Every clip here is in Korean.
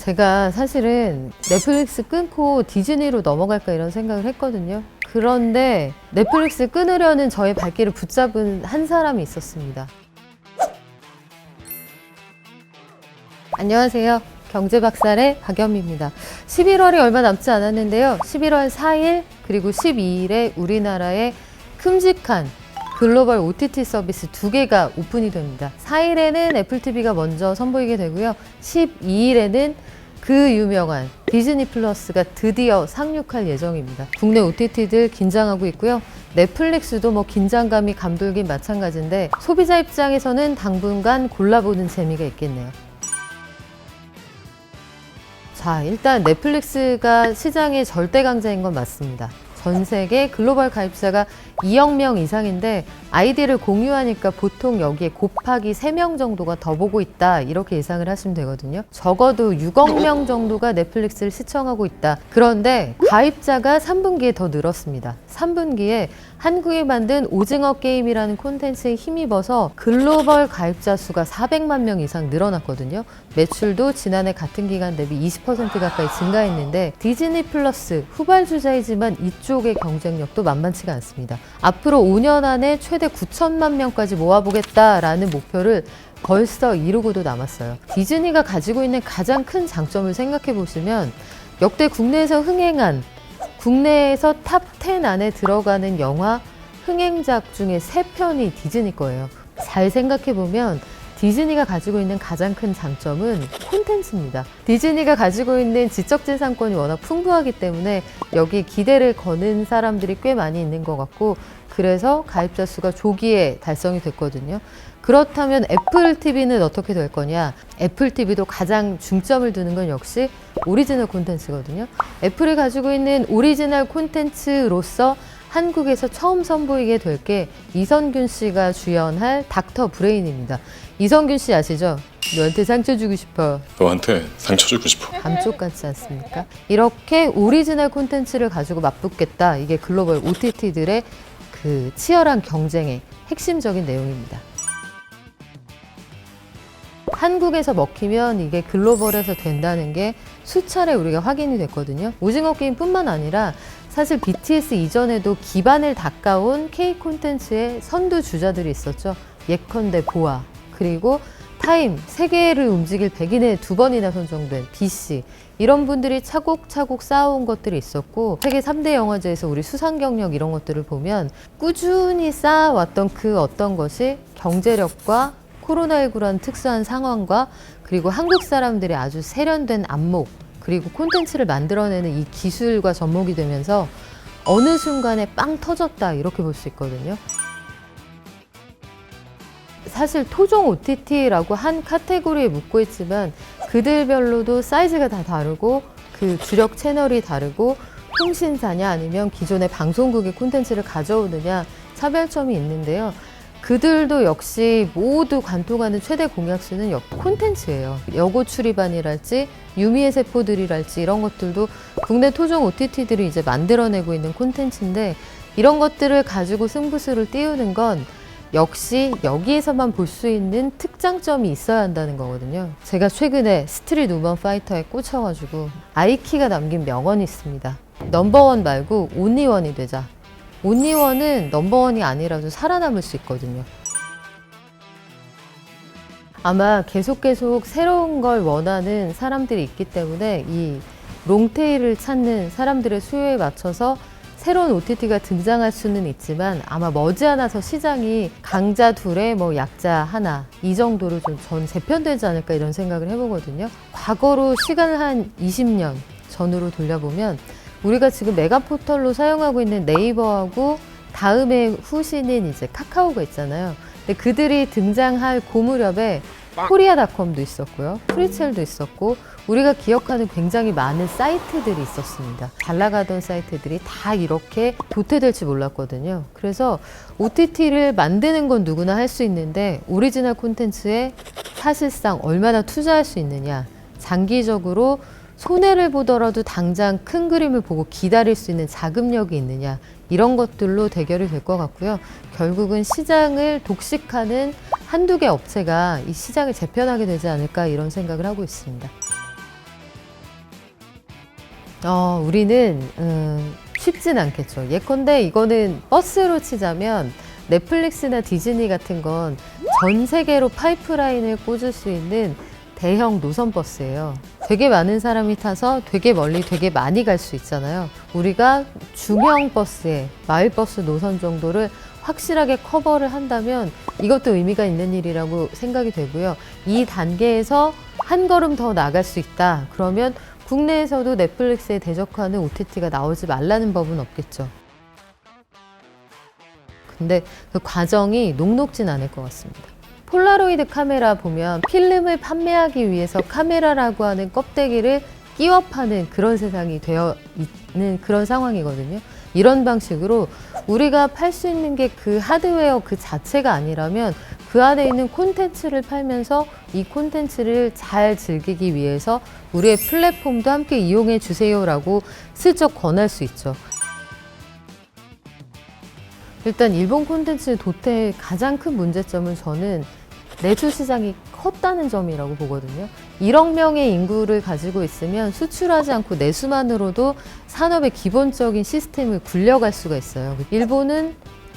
제가 사실은 넷플릭스 끊고 디즈니로 넘어갈까 이런 생각을 했거든요. 그런데 넷플릭스 끊으려는 저의 발길을 붙잡은 한 사람이 있었습니다. 안녕하세요. 경제박살의 박연미입니다. 11월이 얼마 남지 않았는데요. 11월 4일 그리고 12일에 우리나라의 큼직한 글로벌 OTT 서비스 2개가 오픈이 됩니다. 4일에는 애플TV가 먼저 선보이게 되고요. 12일에는 그 유명한 디즈니 플러스가 드디어 상륙할 예정입니다. 국내 OTT들 긴장하고 있고요. 넷플릭스도 긴장감이 감돌긴 마찬가지인데 소비자 입장에서는 당분간 골라보는 재미가 있겠네요. 자, 일단 넷플릭스가 시장의 절대 강자인 건 맞습니다. 전 세계 글로벌 가입자가 2억 명 이상인데 아이디를 공유하니까 보통 여기에 곱하기 3명 정도가 더 보고 있다 이렇게 예상을 하시면 되거든요. 적어도 6억 명 정도가 넷플릭스를 시청하고 있다. 그런데 가입자가 3분기에 더 늘었습니다. 3분기에 한국이 만든 오징어 게임이라는 콘텐츠에 힘입어서 글로벌 가입자 수가 400만 명 이상 늘어났거든요. 매출도 지난해 같은 기간 대비 20% 가까이 증가했는데 디즈니 플러스 후발주자이지만 이쪽의 경쟁력도 만만치가 않습니다. 앞으로 5년 안에 최대 9천만 명까지 모아보겠다라는 목표를 벌써 이루고도 남았어요. 디즈니가 가지고 있는 가장 큰 장점을 생각해 보시면 역대 국내에서 흥행한 국내에서 탑 10 안에 들어가는 영화 흥행작 중에 3편이 디즈니 거예요. 잘 생각해 보면 디즈니가 가지고 있는 가장 큰 장점은 콘텐츠입니다. 디즈니가 가지고 있는 지적재산권이 워낙 풍부하기 때문에 여기 기대를 거는 사람들이 꽤 많이 있는 것 같고 그래서 가입자 수가 조기에 달성이 됐거든요. 그렇다면 애플 TV는 어떻게 될 거냐? 애플 TV도 가장 중점을 두는 건 역시 오리지널 콘텐츠거든요. 애플이 가지고 있는 오리지널 콘텐츠로서 한국에서 처음 선보이게 될 게 이선균 씨가 주연할 닥터 브레인입니다. 이선균 씨 아시죠? 너한테 상처 주고 싶어. 너한테 상처 주고 싶어. 감쪽 같지 않습니까? 이렇게 오리지널 콘텐츠를 가지고 맞붙겠다. 이게 글로벌 OTT들의 그 치열한 경쟁의 핵심적인 내용입니다. 한국에서 먹히면 이게 글로벌에서 된다는 게 수차례 우리가 확인이 됐거든요. 오징어 게임뿐만 아니라 사실 BTS 이전에도 기반을 닦아온 K 콘텐츠의 선두 주자들이 있었죠. 예컨대 보아, 그리고 타임, 세계를 움직일 백인에 2번이나 선정된 BC, 이런 분들이 차곡차곡 쌓아온 것들이 있었고 세계 3대 영화제에서 우리 수상 경력 이런 것들을 보면 꾸준히 쌓아왔던 그 어떤 것이 경제력과 코로나19라는 특수한 상황과 그리고 한국 사람들의 아주 세련된 안목 그리고 콘텐츠를 만들어내는 이 기술과 접목이 되면서 어느 순간에 빵 터졌다 이렇게 볼 수 있거든요. 사실 토종 OTT라고 한 카테고리에 묶고 있지만 그들별로도 사이즈가 다 다르고 그 주력 채널이 다르고 통신사냐 아니면 기존의 방송국의 콘텐츠를 가져오느냐 차별점이 있는데요. 그들도 역시 모두 관통하는 최대 공약수는 콘텐츠예요. 여고 출입반이랄지 유미의 세포들이랄지 이런 것들도 국내 토종 OTT들이 이제 만들어내고 있는 콘텐츠인데 이런 것들을 가지고 승부수를 띄우는 건 역시 여기에서만 볼 수 있는 특장점이 있어야 한다는 거거든요. 제가 최근에 스트릿 우먼 파이터에 꽂혀가지고 아이키가 남긴 명언이 있습니다. 넘버원 말고 온리원이 되자. 온리원은 넘버원이 아니라도 살아남을 수 있거든요. 아마 계속 새로운 걸 원하는 사람들이 있기 때문에 이 롱테일을 찾는 사람들의 수요에 맞춰서 새로운 OTT가 등장할 수는 있지만 아마 머지않아서 시장이 강자 둘에 약자 하나 이 정도로 좀 전 재편되지 않을까 이런 생각을 해보거든요. 과거로 시간을 한 20년 전으로 돌려보면 우리가 지금 메가포털로 사용하고 있는 네이버하고 다음에 후신인 이제 카카오가 있잖아요. 근데 그들이 등장할 그 무렵에 코리아닷컴도 있었고요. 프리첼도 있었고 우리가 기억하는 굉장히 많은 사이트들이 있었습니다. 잘 나가던 사이트들이 다 이렇게 도태될지 몰랐거든요. 그래서 OTT를 만드는 건 누구나 할 수 있는데 오리지널 콘텐츠에 사실상 얼마나 투자할 수 있느냐, 장기적으로 손해를 보더라도 당장 큰 그림을 보고 기다릴 수 있는 자금력이 있느냐, 이런 것들로 대결이 될 것 같고요. 결국은 시장을 독식하는 한두 개 업체가 이 시장을 재편하게 되지 않을까 이런 생각을 하고 있습니다. 우리는 쉽진 않겠죠. 예컨대 이거는 버스로 치자면 넷플릭스나 디즈니 같은 건 전 세계로 파이프라인을 꽂을 수 있는 대형 노선버스예요. 되게 많은 사람이 타서 되게 멀리 되게 많이 갈 수 있잖아요. 우리가 중형 버스에 마을버스 노선 정도를 확실하게 커버를 한다면 이것도 의미가 있는 일이라고 생각이 되고요. 이 단계에서 한 걸음 더 나갈 수 있다. 그러면 국내에서도 넷플릭스에 대적하는 OTT가 나오지 말라는 법은 없겠죠. 근데 그 과정이 녹록진 않을 것 같습니다. 폴라로이드 카메라 보면 필름을 판매하기 위해서 카메라라고 하는 껍데기를 끼워 파는 그런 세상이 되어 있는 그런 상황이거든요. 이런 방식으로 우리가 팔 수 있는 게 그 하드웨어 그 자체가 아니라면 그 안에 있는 콘텐츠를 팔면서 이 콘텐츠를 잘 즐기기 위해서 우리의 플랫폼도 함께 이용해 주세요라고 슬쩍 권할 수 있죠. 일단 일본 콘텐츠 도태의 가장 큰 문제점은 저는 내수 시장이 컸다는 점이라고 보거든요. 1억 명의 인구를 가지고 있으면 수출하지 않고 내수만으로도 산업의 기본적인 시스템을 굴려갈 수가 있어요. 일본은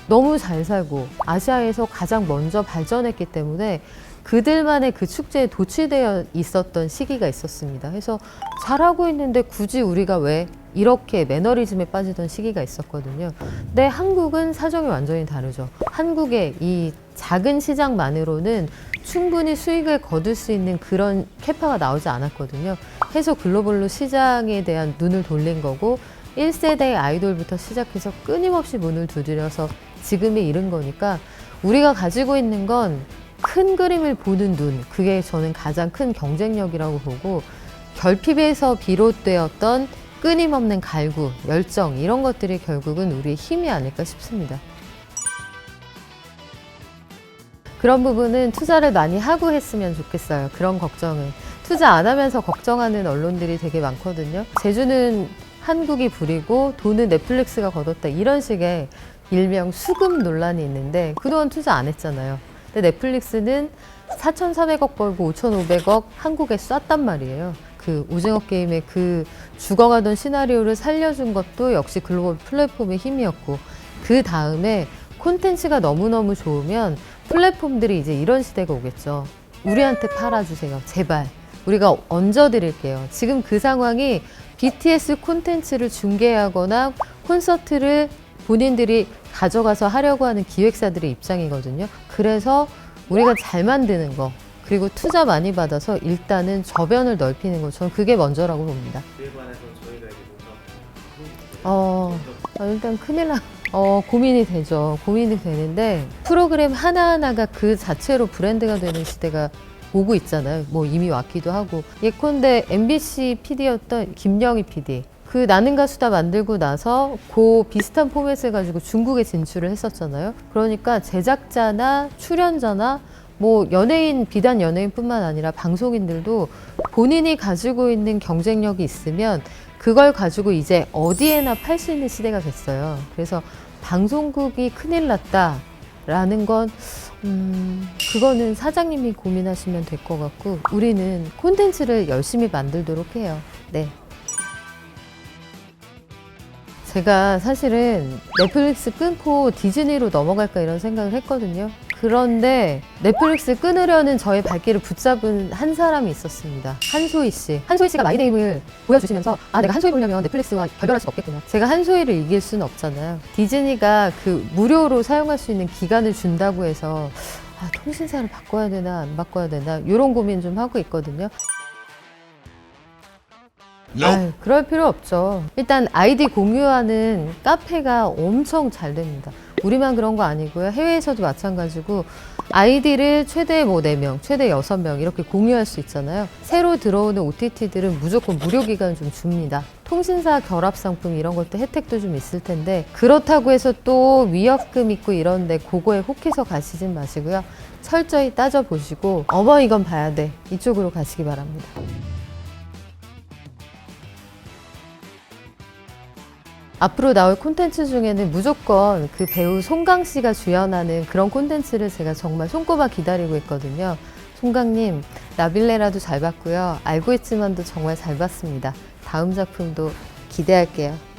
너무 잘 살고 아시아에서 가장 먼저 발전했기 때문에 그들만의 그 축제에 도취되어 있었던 시기가 있었습니다. 그래서 잘하고 있는데 굳이 우리가 왜 이렇게 매너리즘에 빠지던 시기가 있었거든요. 근데 한국은 사정이 완전히 다르죠. 한국의 이 작은 시장만으로는 충분히 수익을 거둘 수 있는 그런 캐파가 나오지 않았거든요. 해서 글로벌로 시장에 대한 눈을 돌린 거고 1세대 아이돌부터 시작해서 끊임없이 문을 두드려서 지금에 이른 거니까 우리가 가지고 있는 건 큰 그림을 보는 눈, 그게 저는 가장 큰 경쟁력이라고 보고 결핍에서 비롯되었던 끊임없는 갈구, 열정 이런 것들이 결국은 우리의 힘이 아닐까 싶습니다. 그런 부분은 투자를 많이 하고 했으면 좋겠어요. 그런 걱정은. 투자 안 하면서 걱정하는 언론들이 되게 많거든요. 제주는 한국이 부리고 돈은 넷플릭스가 걷었다 이런 식의 일명 수급 논란이 있는데 그동안 투자 안 했잖아요. 근데 넷플릭스는 4,400억 벌고 5,500억 한국에 쐈단 말이에요. 그 오징어 게임의 그 죽어가던 시나리오를 살려준 것도 역시 글로벌 플랫폼의 힘이었고 그 다음에 콘텐츠가 너무너무 좋으면 플랫폼들이 이제 이런 시대가 오겠죠. 우리한테 팔아주세요. 제발. 우리가 얹어드릴게요. 지금 그 상황이 BTS 콘텐츠를 중계하거나 콘서트를 본인들이 가져가서 하려고 하는 기획사들의 입장이거든요. 그래서 우리가 잘 만드는 거 그리고 투자 많이 받아서 일단은 저변을 넓히는 거 저는 그게 먼저라고 봅니다. 그에 관해서 저희가 이제 뭔가 일단 큰일 나. 고민이 되죠. 고민이 되는데 프로그램 하나하나가 그 자체로 브랜드가 되는 시대가 오고 있잖아요. 뭐 이미 왔기도 하고. 예컨대 MBC PD였던 김영희 PD. 그 나는 가수다 만들고 나서 그 비슷한 포맷을 가지고 중국에 진출을 했었잖아요. 그러니까 제작자나 출연자나 뭐 연예인, 비단 연예인뿐만 아니라 방송인들도 본인이 가지고 있는 경쟁력이 있으면 그걸 가지고 이제 어디에나 팔 수 있는 시대가 됐어요. 그래서 방송국이 큰일 났다라는 건 그거는 사장님이 고민하시면 될 것 같고 우리는 콘텐츠를 열심히 만들도록 해요. 네. 제가 사실은 넷플릭스 끊고 디즈니로 넘어갈까 이런 생각을 했거든요. 그런데 넷플릭스 끊으려는 저의 발길을 붙잡은 한 사람이 있었습니다. 한소희 씨. 한소희 씨가 마이데임을 보여주시면서 내가 한소희 보려면 넷플릭스와 결별할 수 없겠구나. 제가 한소희를 이길 수는 없잖아요. 디즈니가 그 무료로 사용할 수 있는 기간을 준다고 해서 통신사를 바꿔야 되나 안 바꿔야 되나 이런 고민 좀 하고 있거든요. 그럴 필요 없죠. 일단 아이디 공유하는 카페가 엄청 잘 됩니다. 우리만 그런 거 아니고요. 해외에서도 마찬가지고 아이디를 최대 4명, 최대 6명 이렇게 공유할 수 있잖아요. 새로 들어오는 OTT들은 무조건 무료 기간 좀 줍니다. 통신사 결합 상품 이런 것도 혜택도 좀 있을 텐데 그렇다고 해서 또 위약금 있고 이런데 그거에 혹해서 가시진 마시고요. 철저히 따져보시고 이건 봐야 돼. 이쪽으로 가시기 바랍니다. 앞으로 나올 콘텐츠 중에는 무조건 그 배우 송강 씨가 주연하는 그런 콘텐츠를 제가 정말 손꼽아 기다리고 있거든요. 송강님, 나빌레라도 잘 봤고요. 알고 있지만도 정말 잘 봤습니다. 다음 작품도 기대할게요.